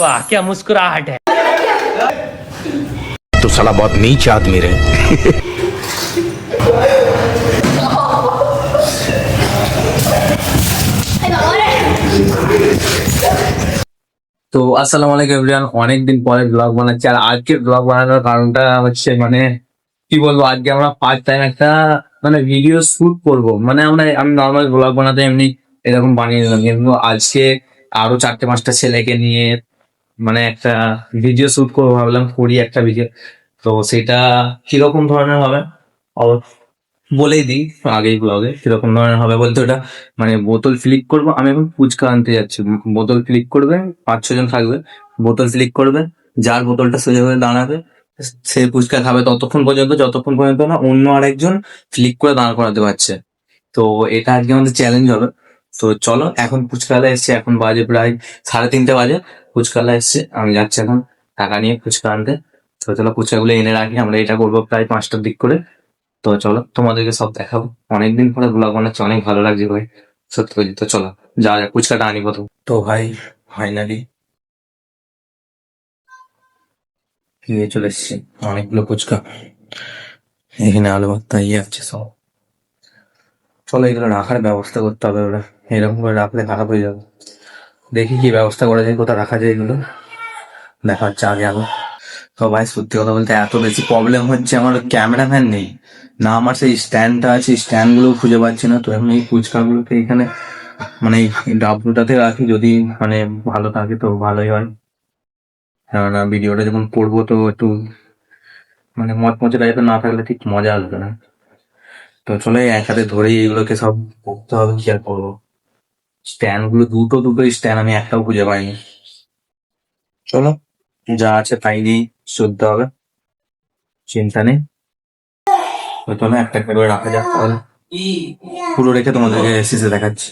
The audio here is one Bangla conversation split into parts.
वाह क्या मुस्कुराहट है। तो साला बहुत नीच आदमी रहे। তো আসসালামু আলাইকুম এভরিওয়ান, অনেকদিন পরে ব্লগ বানাচ্ছি। আর আজকে ব্লগ বানানোর কারণটা হচ্ছে মানে কি বলবো, আজকে আমরা ফার্স্ট টাইম একটা মানে ভিডিও শুট করব। মানে আমি নর্মাল ব্লগ বানাতে এমনি এরকম বানিয়ে নিলাম, কিন্তু আজকে আরো 4-5টা ছেলেকে নিয়ে মানে একটা ভিডিও শুট করবো ভাবলাম, করি একটা ভিডিও। তো সেটা কিরকম ধরনের হবে বলেই দিই আগেই ব্লগে। কিরকম ধরনের হবে বলতে, ওটা মানে বোতল ফ্লিক করবো। আমি এখন ফুচকা আনতে যাচ্ছি, বোতল ফ্লিক করবে, 5-6 জন থাকবে, বোতল ফ্লিক করবে, যার বোতলটা সোজা হয়ে দাঁড়াবে সে ফুচকা খাবে ততক্ষণ পর্যন্ত যতক্ষণ পর্যন্ত না অন্য আরেকজন ফ্লিক করে দাঁড় করাতে পারছে। তো এটা আজকে আমাদের চ্যালেঞ্জ হবে। তো চলো, এখন ফুচকালা এসছে, এখন বাজে প্রায় 3:30 বাজে। ফুচকালা এসছে, আমি যাচ্ছি এখন টাকা নিয়ে ফুচকা আনতে। তো চলো ফুচকাগুলো এনে রাখি, আমরা এটা করবো প্রায় 5টার দিক করে। তো চলো তোমাদেরকে সব দেখাবো। অনেকদিন পরে ব্লগ বানাচ্ছি, অনেক ভালো লাগছে ভাই, সত্যি বলছি। তো চলো যা যা ফুচকাটা আনি প্রথম। তো ভাই ফাইনালি নিয়ে চলে এসছি অনেকগুলো ফুচকা। এখানে আলু ভর্তা ইয়ে আছে সব। চলো এগুলো রাখার ব্যবস্থা করতে হবে, ওরা এরকম করে রাখলে খারাপ হয়ে যাবে। দেখি কি ব্যবস্থা করা যায়, কোথায় রাখা যায় এগুলো, দেখা হচ্ছে আগে আগে। তো ভাই সত্যি কথা বলতে এত বেশি প্রবলেম হচ্ছে, আমার ক্যামেরাম্যান নেই না, আমার সেই স্ট্যান্ডটা আছে, স্ট্যান্ড গুলো খুঁজে পাচ্ছি না। তো এখন এই ফুচকাগুলোকে এখানে মানে এই ডাবলুটাতে রাখি, যদি মানে ভালো থাকে তো ভালোই হয়। কেননা ভিডিওটা যখন করবো তো একটু মানে মচমচে টাইপের না থাকলে ঠিক মজা আসবে না। তো চলে এক হাতে ধরেই এগুলোকে সব করতে হবে, কি আর করবো। স্ট্যান্ড গুলো দুটো দুটো স্ট্যান্ড, আমি একটাও খুঁজে পাইনি। চলো যা আছে তাই দিয়েই শুনতে হবে, চিন্তা নেই। তো চলো একটা একটা করে রাখা যাক, তাহলে পুরো রেখে তোমাদেরকে শেষে দেখাচ্ছি।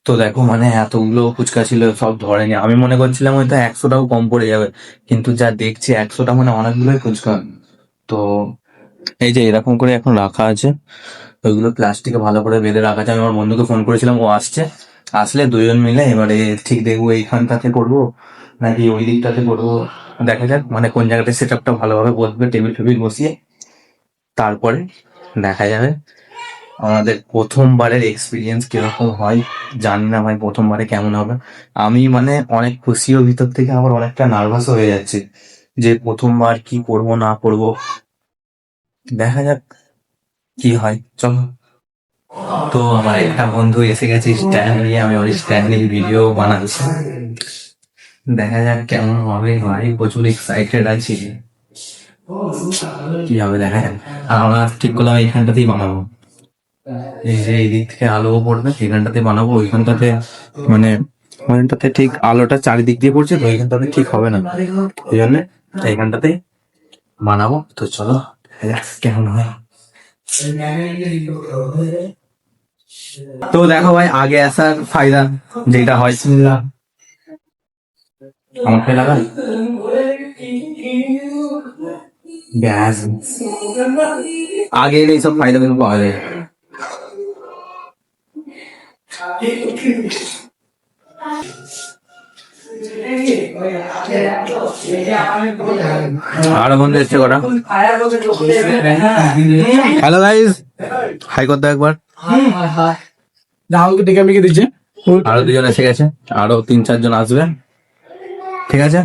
তো দেখো মানে এতগুলো ফুচকা ছিল, সব ধরেনি। আমি মনে করছিলাম হয়তো 100টাও কম পড়ে যাবে, কিন্তু যা দেখছি 100টা মানে অনেকগুলোই ফুচকা। তো এই যে এরকম করে এখন রাখা আছে, ওইগুলো প্লাস্টিকে ভালো করে বেঁধে রাখা আছে। আমি আমার বন্ধুকে ফোন করেছিলাম, ও আসছে, আসলে দুজন মিলে এবারে ঠিক দেখবো এইখানটাতে করবো নাকি ওই দিকটাতে করবো, দেখা যাক মানে কোন জায়গাটা সেট আপটা ভালোভাবে বসবে, টেবিল ফেবিল বসিয়ে তারপরে দেখা যাবে। আমাদের প্রথমবারের এক্সপিরিয়েন্স কিরকম হয় জানি না ভাই, প্রথমবারে কেমন হবে। আমি মানে অনেক খুশিও ভিতর থেকে, আবার অনেকটা নার্ভাস হয়ে যাচ্ছে যে প্রথমবার কি করব না করব, দেখা যাক কি হয়। চলো। তো আমার একটা বন্ধু এসে গেছে স্ট্যান্ড নিয়ে, আমি ওই স্ট্যান্ড নিয়ে ভিডিও বানাচ্ছি, দেখা যাক কেমন হবে ভাই, প্রচুর এক্সাইটেড আছি কি হবে দেখা যাক। আর আমরা ঠিক করলাম এইখানটাতেই বানাবো, এই যে এই দিক থেকে আলো পড়বে, এখানটাতে বানাবো। ওইখানটাতে মানে ওইখানটাতে ঠিক আলোটা চারিদিক দিয়ে পড়ছে, তো ওইখানটাতে ঠিক হবে না, এই জন্য এইখানটাতে বানাবো। তো চলো দেখা যাক কেমন হয়। তো দেখো ভাই, আগে আসার ফায়দা যেটা হয়, আমাকে লাগা গ্যাস আগে এইসব ফায়দা কিন্তু পাওয়া যায়। আরো বন্ধু এসছে কটা। হ্যালো গাইস, হাই করতে একবার। রাহুলকে ডেকে আমি দিচ্ছে, আরো 2জন এসে গেছে, আরো 3-4 জন আসবে, ঠিক আছে।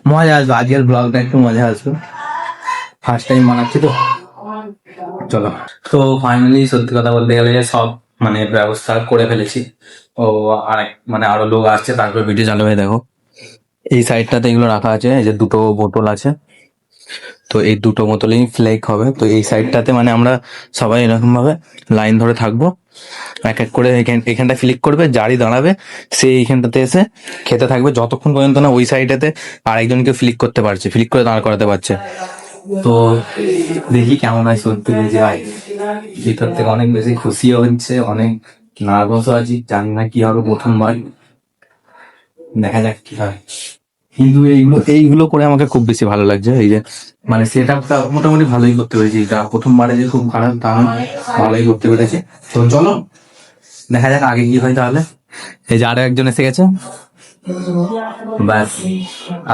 মজা আসবে, আজকের ব্লগটা একটু মজা আসবে, ফার্স্ট টাইম বানাচ্ছি তো। চলো, তো ফাইনালি সত্যি কথা বলতে গেলে সব মানে ব্যবস্থা করে ফেলেছি। ও আর মানে আরো লোক আসছে, তারপর ভিডিও চালু হয়ে দেখো এই সাইডটাতে এগুলো রাখা আছে, এই যে দুটো বোতল আছে, তো এই দুটো বোতলেই ফ্লেক হবে। তো এই সাইডটাতে মানে আমরা সবাই এরকম ভাবে লাইন ধরে থাকবো, এক এক করে এখানটা ফ্লিক করবে, যারই দাঁড়াবে সে এইখানটাতে এসে খেতে থাকবে যতক্ষণ পর্যন্ত না ওই সাইডেতে আরেকজনকে ফ্লিক করতে পারছে, ফ্লিক করে দাঁড় করাতে পারছে। তো দেখি কেমন হয়, সত্যি বুঝে ভাই ভিতর থেকে অনেক বেশি খুশিও হচ্ছে, অনেক নার্ভাসও আছি, জানি না কি হবে প্রথমবার, দেখা যাক কি হয়। কিন্তু এইগুলো করে আমাকে খুব বেশি ভালো লাগছে, এই যে মানে সেট আপটা মোটামুটি ভালোই করতে পেরেছি। এটা প্রথমবারে যে খুব খারাপ তা না, ভালোই করতে পেরেছি। তো চলো দেখা যাক আগে কি হয় তাহলে। এই যে আরো একজন এসে গেছে, ব্যাস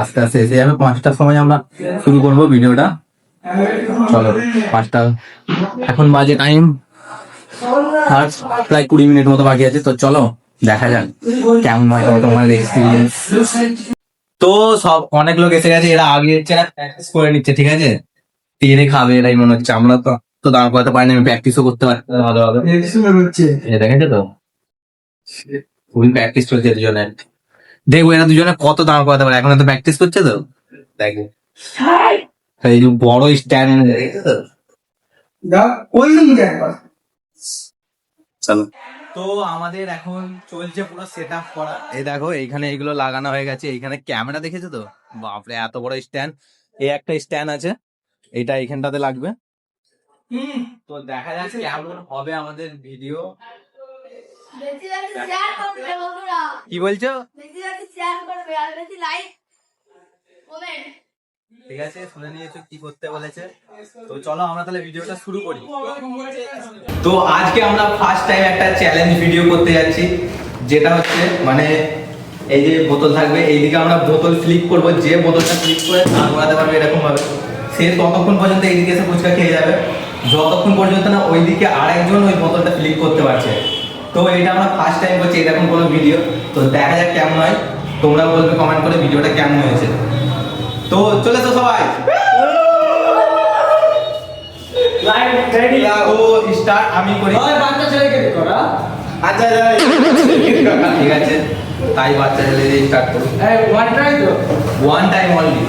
আস্তে আস্তে এসে যাবে। 5টার সময় আমরা শুরু করবো ভিডিওটা। চলো 5টা, এখন বাজে টাইম আর প্রায় 20 মিনিট মতো বাকি আছে। তো চলো দেখা যাক কেমন হয় তোমার এক্সপিরিয়েন্স। তো সব অনেক লোক এসে গেছে, এরা আগে প্র্যাকটিস করে নিচ্ছে, ঠিক আছে? তীরে খাবে এরাই মনে হচ্ছে, আমরা তো তো দাঁড় করাতে পারিনি, আমি প্র্যাকটিসও করতে পারছি না ভালোভাবে। দেখেছো তো খুবই প্র্যাকটিস চলছে দুজনের। দেখবো এরা দুজনে কত দাঁড় করাতে পারে, এখন তো প্র্যাকটিস করছে তো দেখো। এই যে বড় স্ট্যান্ড দেখেছো তো। চলো, তো আমাদের এখন চলছে পুরো সেট আপ করা। এই দেখো এইখানে এইগুলো লাগানো হয়ে গেছে, এইখানে ক্যামেরা দেখেছো তো, বাপরে এত বড় স্ট্যান্ড। এই একটা স্ট্যান্ড আছে, এটা এইখানটাতে লাগবে। তো দেখা যাচ্ছে কেমন হবে আমাদের ভিডিও। কি বলছো? ঠিক আছে, শুনে নিয়েছো কি করতে বলেছে। তো চলো আমরা তাহলে ভিডিওটা শুরু করি। তো আজকে আমরা ফার্স্ট টাইম একটা চ্যালেঞ্জ ভিডিও করতে যাচ্ছি, যেটা হচ্ছে মানে এই যে বোতল থাকবে, এইদিকে আমরা বোতল ফ্লিপ করব, যে বোতলটা ফ্লিপ করে দাঁড় করাতে পারবে এরকম ভাবে, সে ততক্ষণ পর্যন্ত এইদিকে এসে ফুচকা খেয়ে যাবে, যতক্ষণ পর্যন্ত না ওইদিকে আরেকজন ওই বোতলটা ফ্লিপ করতে পারছে। তো এটা আমরা ফার্স্ট টাইম করছি এরকম কোনো ভিডিও। তো দেখা যাক কেমন হয়, তোমরা বলবে কমেন্ট করে ভিডিওটা কেমন হয়েছে। তো চলে তো সবাই, তো স্টার্ট আমি করি। আচ্ছা ঠিক আছে, তাই বাচ্চা ছেলে দিয়ে স্টার্ট করুন। One time only.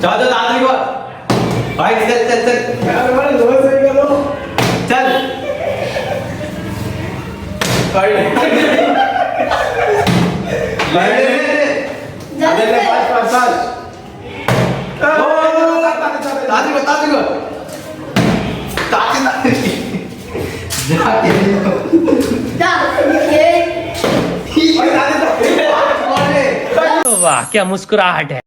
চল চল তাড়াতাড়ি কর ভাই, চল চল চল চল। वाह क्या मुस्कुराहट है।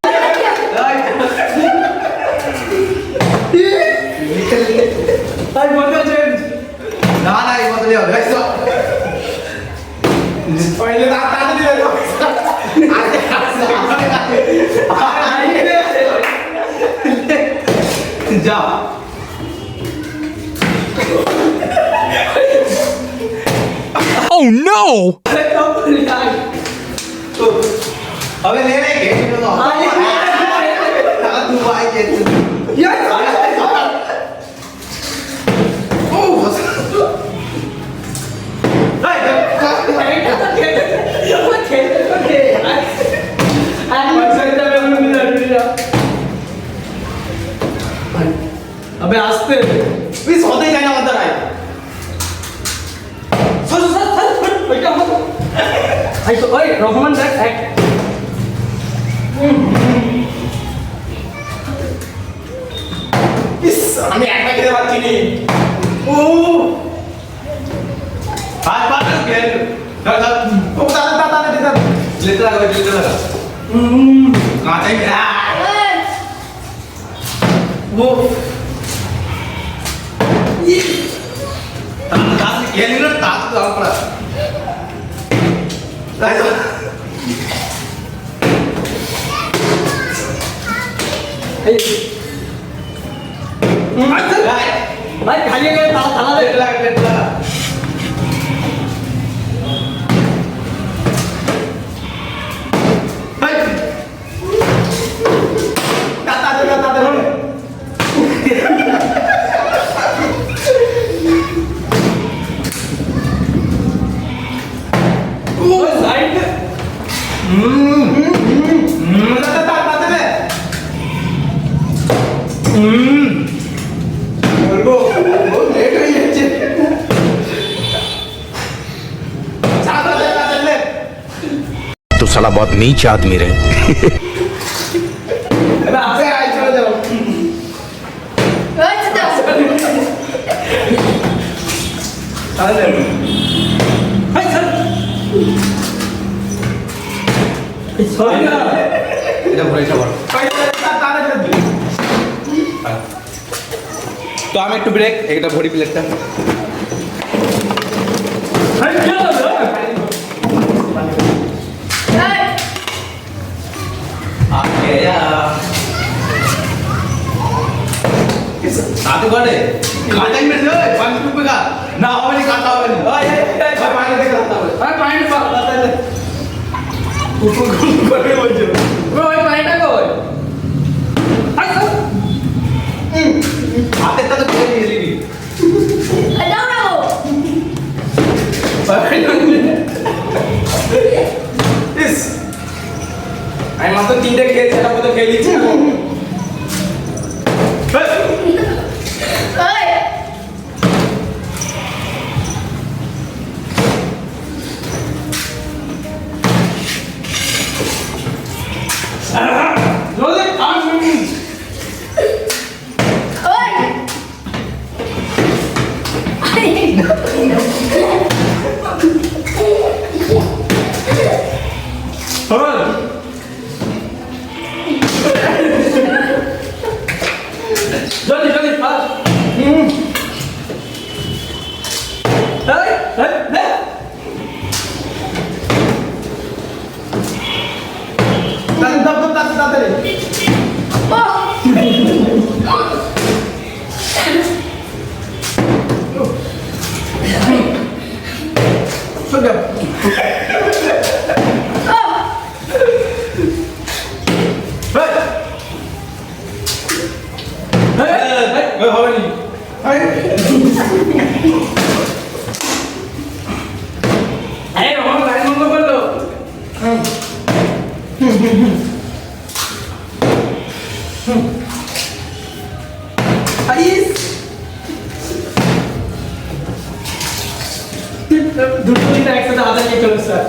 না না এই বদলে হবে পয়লে দাঁত টান দিলে তো যা। Oh no! अबे ले ले के तो तू भाई के यार ओ अबे आस्ते प्लीज होते जाना अंदर आए सर सर सर बेटा मत आई तो ओए रोहमन दैट एक्ट इस আমি একটা খেতে পাচ্ছি নি। ও হাত পাত গেল দাদা দাদা দাদা দাদা লেতে লাগা কাঁচাই वो तास गेली ना तास जाऊ पडा काय तो भाई खाली गए थाला लेला भाई ताता तो साला बहुत नीच आदमी रहे। তো আমি একটু ব্রেক, একটা ভরি প্লেটটা। साथ वाले काटा ही मेरे ओए 5 रुपए का ना हो नहीं काटा होगा नहीं ओए भाई पानी दे करता है अरे पानी पा लाता है ऊपर करे बोल जो ओए पानी टाको ओए आते तक तो नहीं ली जाओ ना वो इस आई मात्र 3 टे खेल चला वो तो खेली थी जल्दी जल्दी फास्ट দুটো দিন একসাথে আদা নিয়ে চলে স্যার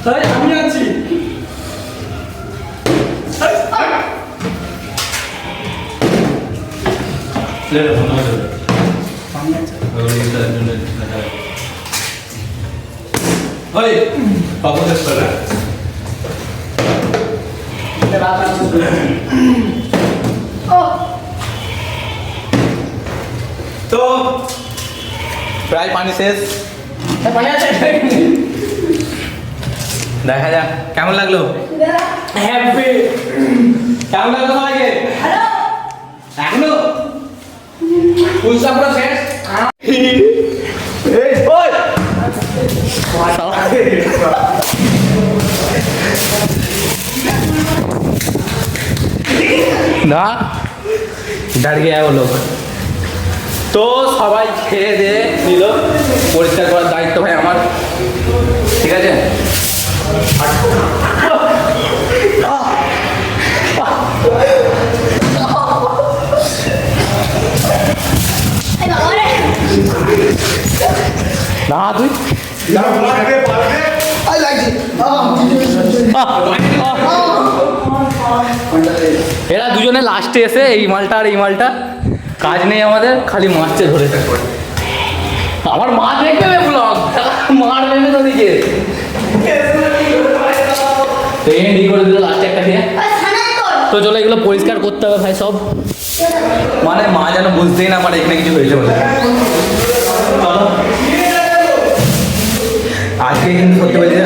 তাই আমি আছি ওই বাবু শেষ করে তো প্রায় পানি শেষ দেখা যাক কেমন লাগলো হ্যাপি কেমন লাগলো সবাইকে এখনো পুরস্কার শেষ ना डर गया है वो लोग। তো সবাই খেয়ে দিয়ে নিল, পরিষ্কার করার দায়িত্ব ভাই আমার, ঠিক আছে। ना তুই এরা দুজনে লাস্টে এসে এই মালটা আর এই মালটা কাজ নেই আমাদের, খালি মারছে ধরে। আমার মা দেখবে ব্লগ, মার নেবে তোদিকে। তো এন্ডি করে দিল লাস্টে একটা দিয়ে। তো চলো এগুলো পরিষ্কার করতে হবে ভাই সব, মানে মা যেন বুঝতেই না পারে এখানে কিছু হয়েছে বলে। চলো আজকে কিন্তু সত্যি বলছি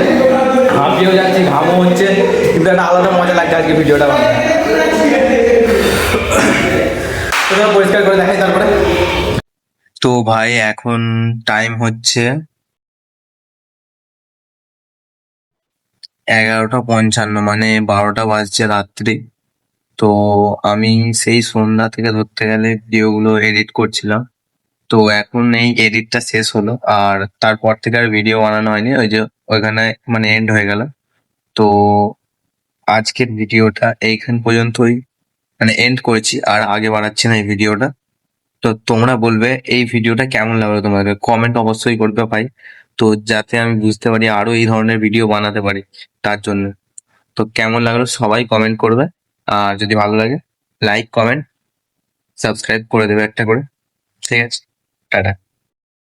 হাঁপিয়েও যাচ্ছি, ঘামও হচ্ছে, কিন্তু একটা আলাদা মজা লাগছে আজকে ভিডিওটা বানাতে। পরিষ্কার করে দেখাই তারপরে। তো ভাই এখন টাইম হচ্ছে 11:55, মানে 12টা বাজছে রাত্রি। তো আমি সেই সন্ধ্যা থেকে ধরতে গেলে ভিডিওগুলো এডিট করছিলাম। তো এখন এই এডিটটা শেষ হলো, আর তারপর থেকে আর ভিডিও বানানো হয়নি, ওই যে ওইখানে মানে এন্ড হয়ে গেল। তো আজকের ভিডিওটা এইখান পর্যন্তই মানে এন্ড করেছি, আর আগে বাড়াচ্ছি না এই ভিডিওটা। তো তোমরা বলবে এই ভিডিওটা কেমন লাগলো তোমাদের, কমেন্ট অবশ্যই করবে ভাই, তো যাতে আমি বুঝতে পারি আরো এই ধরনের ভিডিও বানাতে পারি তার জন্য। তো কেমন লাগলো সবাই কমেন্ট করবে, আর যদি ভালো লাগে লাইক কমেন্ট সাবস্ক্রাইব করে দেবে একটা করে, ঠিক আছে, টাটা।